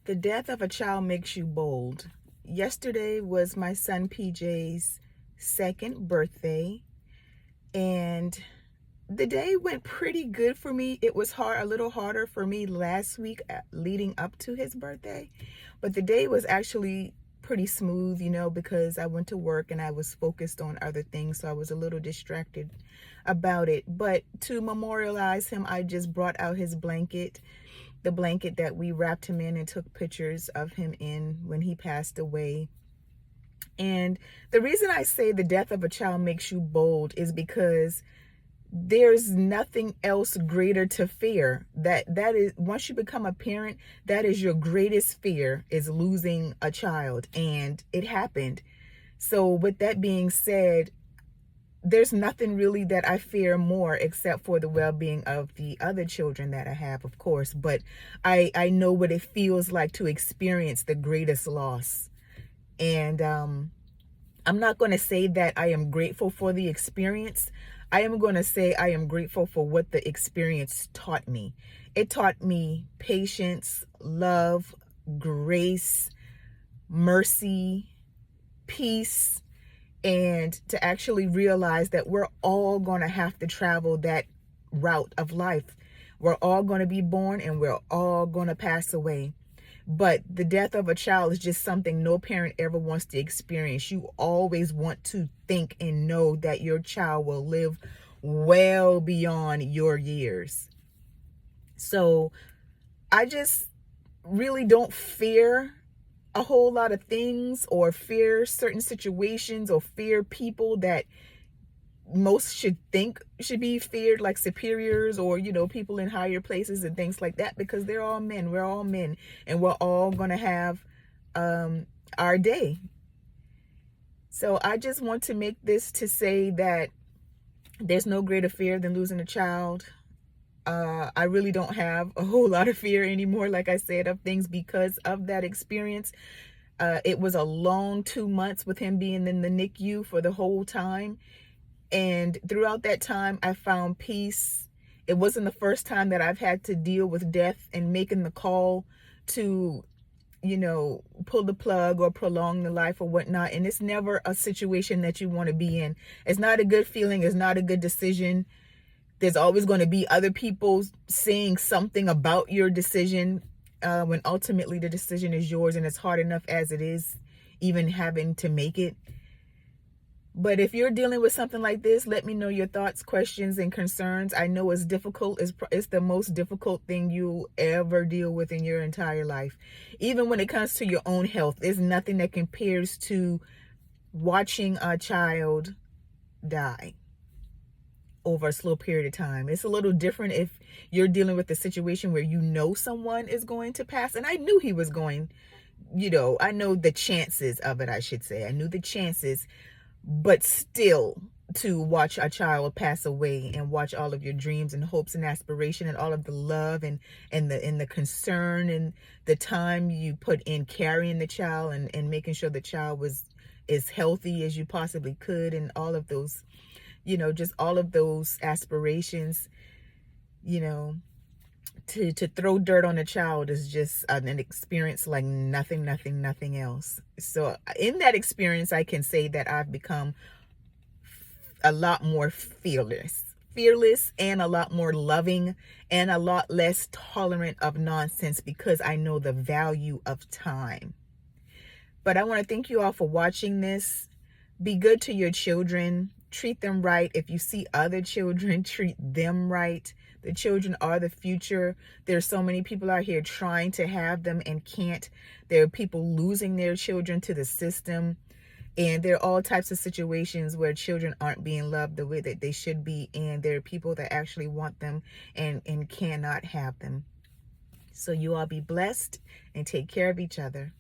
The death of a child makes you bold. Yesterday was my son PJ's second birthday, and the day went pretty good for me. It was a little harder for me last week leading up to his birthday, but the day was actually pretty smooth, because I went to work and I was focused on other things, so I was a little distracted about it. But to memorialize him, I just brought out his blanket, the blanket that we wrapped him in and took pictures of him in when he passed away. And the reason I say the death of a child makes you bold is because there's nothing else greater to fear. That is, once you become a parent, that is your greatest fear, is losing a child. And it happened. So with that being said, there's nothing really that I fear more except for the well-being of the other children that I have, of course. But I know what it feels like to experience the greatest loss. And I'm not going to say that I am grateful for the experience. I am going to say I am grateful for what the experience taught me. It taught me patience, love, grace, mercy, peace, and to actually realize that we're all going to have to travel that route of life. We're all going to be born and we're all going to pass away. But the death of a child is just something no parent ever wants to experience. You always want to think and know that your child will live well beyond your years. So I just really don't fear a whole lot of things, or fear certain situations, or fear people that most should think should be feared, like superiors, or people in higher places and things like that, because they're all men. We're all men, and we're all gonna have our day. So I just want to make this to say that there's no greater fear than losing a child. I really don't have a whole lot of fear anymore, like I said, of things, because of that experience. It was a long 2 months with him being in the NICU for the whole time. And throughout that time, I found peace. It wasn't the first time that I've had to deal with death and making the call to, pull the plug or prolong the life or whatnot. And it's never a situation that you want to be in. It's not a good feeling. It's not a good decision. There's always going to be other people saying something about your decision, when ultimately the decision is yours, and it's hard enough as it is, even having to make it. But if you're dealing with something like this, let me know your thoughts, questions, and concerns. I know it's difficult. It's the most difficult thing you'll ever deal with in your entire life. Even when it comes to your own health, there's nothing that compares to watching a child die over a slow period of time. It's a little different if you're dealing with a situation where someone is going to pass. And I knew he was going, I know the chances of it, I should say. I knew the chances. But still, to watch a child pass away and watch all of your dreams and hopes and aspiration and all of the love and the concern and the time you put in carrying the child and making sure the child was as healthy as you possibly could, and all of those, just all of those aspirations, to throw dirt on a child is just an experience like nothing else. So in that experience, I can say that I've become a lot more fearless and a lot more loving and a lot less tolerant of nonsense, because I know the value of time. But I want to thank you all for watching this. Be good to your children. Treat them right. If you see other children, treat them right. The children are the future. There's so many people out here trying to have them and can't. There are people losing their children to the system. And there are all types of situations where children aren't being loved the way that they should be. And there are people that actually want them and cannot have them. So you all be blessed and take care of each other.